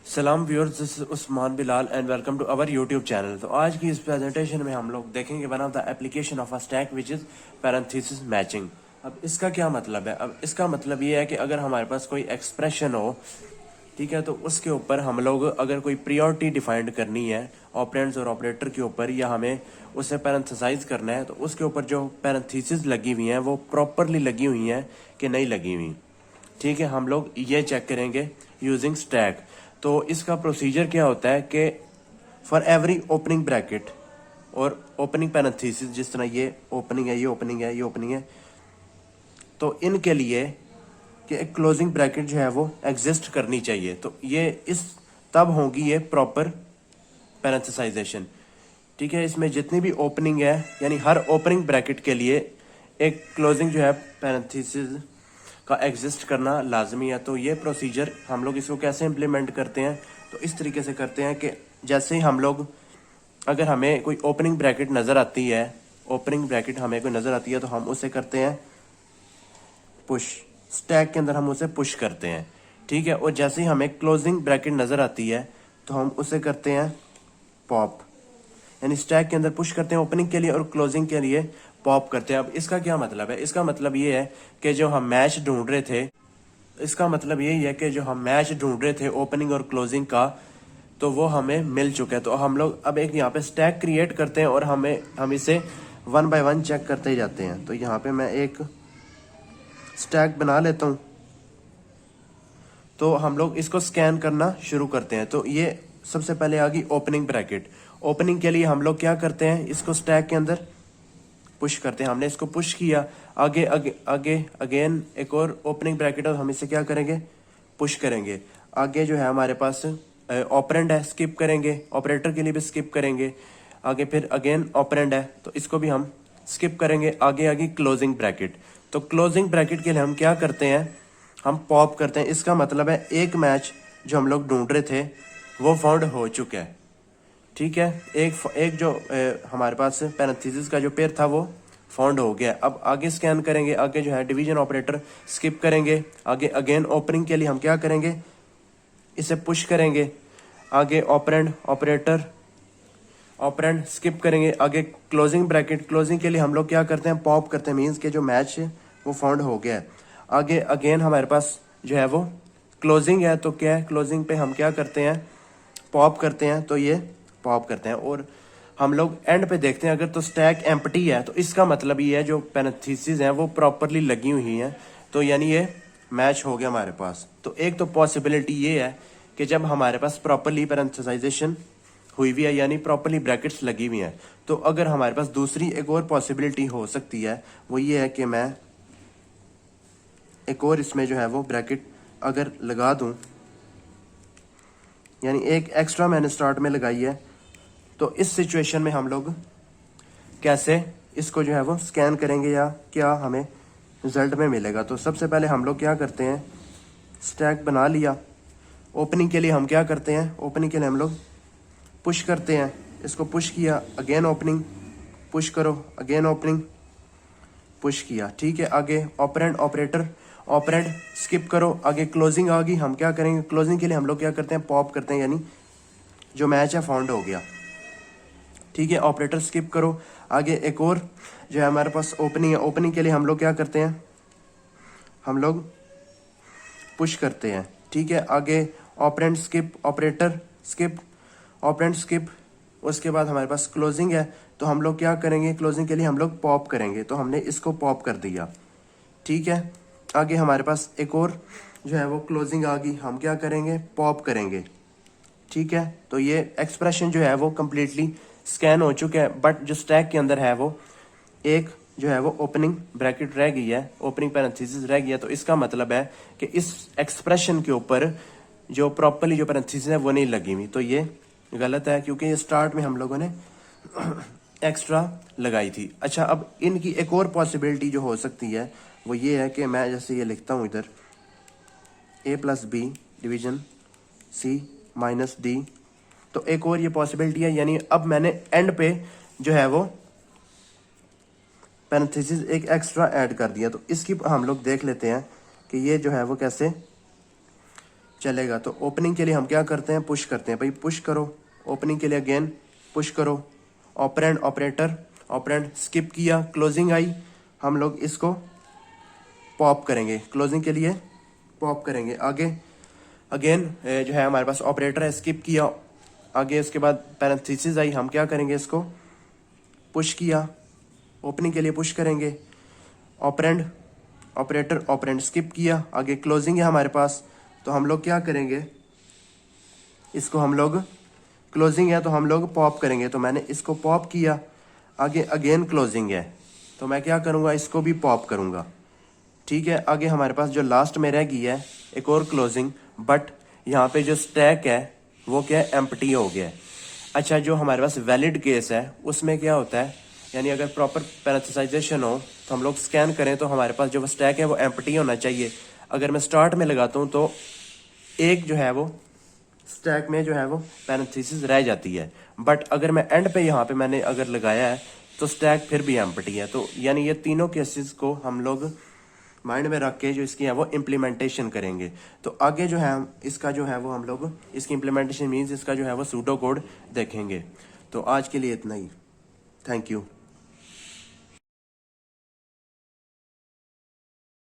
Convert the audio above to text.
सलाम viewers, this is Usman Bilal and welcome to our YouTube channel. तो आज की इस प्रेजेंटेशन में हम लोग देखेंगे one of the application of a stack which is parenthesis matching. अब इसका क्या मतलब है? अब इसका मतलब ये है कि अगर हमारे पास कोई एक्सप्रेशन हो, ठीक है, तो उसके ऊपर हम लोग अगर कोई प्रियोरिटी डिफाइंड करनी है ऑपरेंड्स और ऑपरेटर के ऊपर, या हमें उसे पैरेंथेसाइज करना है, तो उसके ऊपर जो पैरेंथेसिस लगी हुई हैं वो प्रॉपरली लगी हुई हैं कि नहीं लगी हुई। ठीक है, हम लोग ये चेक करेंगे यूजिंग स्टैक। तो इसका प्रोसीजर क्या होता है कि फॉर एवरी ओपनिंग ब्रैकेट और ओपनिंग पैरेंथेसिस, जिस तरह ये ओपनिंग है, ये ओपनिंग है, ये ओपनिंग है, तो इनके लिए कि एक क्लोजिंग ब्रैकेट जो है वो एग्जिस्ट करनी चाहिए। तो ये इस तब होगी ये प्रॉपर पैरेंथेसाइजेशन। ठीक है, इसमें जितनी भी ओपनिंग है, यानी हर ओपनिंग ब्रैकेट के लिए एक क्लोजिंग जो है पैरेंथेसिस का एग्जिस्ट करना लाजमी है। तो ये प्रोसीजर हम लोग इसको कैसे इम्प्लीमेंट करते हैं? तो इस तरीके से करते हैं कि जैसे ही हम लोग, अगर हमें कोई ओपनिंग ब्रैकेट नज़र आती है, ओपनिंग ब्रैकेट हमें कोई नज़र आती है, तो हम उसे करते हैं पुश। स्टैक के अंदर हम उसे पुश करते हैं। ठीक है, और जैसे ही हमें क्लोजिंग ब्रैकेट नज़र आती है तो हम उसे करते हैं पॉप। यानी स्टैक के अंदर पुश करते हैं ओपनिंग के लिए और क्लोजिंग के लिए पॉप करते हैं। अब इसका क्या मतलब है? इसका मतलब ये है कि जो हम मैच ढूंढ रहे थे, इसका मतलब यही है कि जो हम मैच ढूंढ रहे थे ओपनिंग और क्लोजिंग का, तो वो हमें मिल चुका है। तो हम लोग अब एक यहाँ पे स्टैक क्रिएट करते हैं और हम इसे वन बाय वन चेक करते ही जाते हैं। तो यहाँ पे मैं एक स्टैक बना लेता हूँ। तो हम लोग इसको स्कैन करना शुरू करते हैं। तो ये सबसे पहले आ गई ओपनिंग ब्रैकेट। ओपनिंग के लिए हम लोग क्या करते हैं? इसको स्टैक के अंदर पुश करते हैं। हमने इसको पुश किया, आगे आगे आगे अगेन एक और ओपनिंग ब्रैकेट, और हम इसे क्या करेंगे? पुश करेंगे। आगे जो है हमारे पास ऑपरेंड है, स्किप करेंगे। ऑपरेटर के लिए भी स्किप करेंगे। आगे फिर अगेन ऑपरेंड है, तो इसको भी हम स्किप करेंगे। आगे आगे क्लोजिंग ब्रैकेट। तो क्लोजिंग ब्रैकेट के लिए हम क्या करते हैं? हम पॉप करते हैं। इसका मतलब है एक मैच जो हम लोग ढूंढ रहे थे वो फाउंड हो चुका है। ठीक है, एक जो हमारे पास पैरेंथेसिस का जो पेयर था वो फाउंड हो गया। अब आगे स्कैन करेंगे। आगे जो है डिवीजन ऑपरेटर स्किप करेंगे। आगे अगेन ओपनिंग के लिए हम क्या करेंगे? इसे पुश करेंगे। आगे ऑपरेंड ऑपरेटर ऑपरेंड स्किप करेंगे। आगे क्लोजिंग ब्रैकेट, क्लोजिंग के लिए हम लोग क्या करते हैं? पॉप करते हैं। मीन्स के जो मैच है वो फाउंड हो गया है। आगे अगेन हमारे पास जो है वो क्लोजिंग है, तो क्या है? क्लोजिंग पे हम क्या करते हैं? पॉप करते हैं। तो ये पॉप करते हैं और हम लोग एंड पे देखते हैं। अगर तो स्टैक एम्प्टी है तो इसका मतलब ये है जो पैरेंथेसिस हैं वो प्रॉपरली लगी हुई हैं, तो यानी ये मैच हो गया हमारे पास। तो एक तो पॉसिबिलिटी ये है कि जब हमारे पास प्रॉपरली पैरेंथेसाइजेशन हुई हुई है, यानी प्रॉपरली ब्रैकेट्स लगी हुई हैं। तो अगर हमारे पास दूसरी एक और पॉसिबिलिटी हो सकती है, वो ये है कि मैं एक और इसमें जो है वो ब्रैकेट अगर लगा दूं, यानी एक एक्स्ट्रा मैंने स्टार्ट में लगाई है, तो इस सिचुएशन में हम लोग कैसे इसको जो है वो स्कैन करेंगे या क्या हमें रिजल्ट में मिलेगा? तो सबसे पहले हम लोग क्या करते हैं? स्टैक बना लिया। ओपनिंग के लिए हम क्या करते हैं? ओपनिंग के लिए हम लोग पुश करते हैं। इसको पुश किया, अगेन ओपनिंग, पुश करो, अगेन ओपनिंग, पुश किया। ठीक है, आगे ऑपरेंड ऑपरेटर ऑपरेंड स्किप करो। आगे क्लोजिंग आ गई, हम क्या करेंगे? क्लोजिंग के लिए हम लोग क्या करते हैं? पॉप करते हैं, यानी जो मैच है फाउंड हो गया। ठीक है, ऑपरेटर स्किप करो। आगे एक और जो है हमारे पास ओपनिंग है। ओपनिंग के लिए हम लोग क्या करते हैं? हम लोग पुश करते हैं। ठीक है, आगे operand skip, operator skip, operand skip. उसके बाद हमारे पास क्लोजिंग है, तो हम लोग क्या करेंगे? क्लोजिंग के लिए हम लोग पॉप करेंगे। तो हमने इसको पॉप कर दिया। ठीक है, आगे हमारे पास एक और जो है वो क्लोजिंग आ गई, हम क्या करेंगे? पॉप करेंगे। ठीक है, तो ये एक्सप्रेशन जो है वो कम्प्लीटली स्कैन हो चुका है, बट जो स्टैक के अंदर है वो एक जो है वो ओपनिंग ब्रैकेट रह गई है, ओपनिंग पैरेंथेसिस रह गया। तो इसका मतलब है कि इस एक्सप्रेशन के ऊपर जो प्रॉपरली जो पैरेंथेसिस है वो नहीं लगी हुई। तो ये गलत है, क्योंकि ये स्टार्ट में हम लोगों ने एक्स्ट्रा लगाई थी। अच्छा, अब इनकी एक और पॉसिबिलिटी जो हो सकती है वो ये है कि मैं जैसे ये लिखता हूँ इधर a plus B division c minus D. तो एक और ये पॉसिबिलिटी है, यानी अब मैंने एंड पे जो है वो पैरेंथेसिस एक एक्स्ट्रा ऐड कर दिया। तो इसकी हम लोग देख लेते हैं कि ये जो है वो कैसे चलेगा। तो ओपनिंग के लिए हम क्या करते हैं, पुश करते हैं भाई, पुश करो। ओपनिंग के लिए अगेन पुश करो। ऑपरेंड ऑपरेटर, ऑपरेंड स्किप किया, क्लोजिंग आई, हम लोग इसको पॉप करेंगे। क्लोजिंग के लिए पॉप करेंगे। आगे अगेन जो है हमारे पास ऑपरेटर है, स्किप किया, आगे उसके बाद पैरेंथेसिस आई, हम क्या करेंगे, इसको पुश किया। ओपनिंग के लिए पुश करेंगे। ऑपरेंड ऑपरेटर, ऑपरेंड स्किप किया, आगे क्लोजिंग है हमारे पास, तो हम लोग क्या करेंगे, इसको हम लोग क्लोजिंग है तो हम लोग पॉप करेंगे। तो मैंने इसको पॉप किया, आगे अगेन क्लोजिंग है तो मैं क्या करूँगा, इसको भी पॉप करूँगा। ठीक है, आगे हमारे पास जो लास्ट में रह गई है एक और क्लोजिंग, बट यहाँ पे जो स्टैक है वो क्या है, एम्प्टी हो गया है। अच्छा, जो हमारे पास वैलिड केस है उसमें क्या होता है, यानी अगर प्रॉपर पैरेंथेसाइजेशन हो तो हम लोग स्कैन करें तो हमारे पास जो स्टैक है वो एम्प्टी होना चाहिए। अगर मैं स्टार्ट में लगाता हूँ तो एक जो है वो स्टैक में जो है वो पैरेंथेसिस रह जाती है, बट अगर मैं एंड पे यहाँ पे मैंने अगर लगाया है तो स्टैक फिर भी एम्प्टी है। तो यानी ये तीनों केसेस को हम लोग माइंड में रख के जो इसकी है वो इम्प्लीमेंटेशन करेंगे। तो आगे जो है इसका जो है वो हम लोग इसकी इम्प्लीमेंटेशन मीन्स इसका जो है वो सूडो कोड देखेंगे। तो आज के लिए इतना ही, थैंक यू।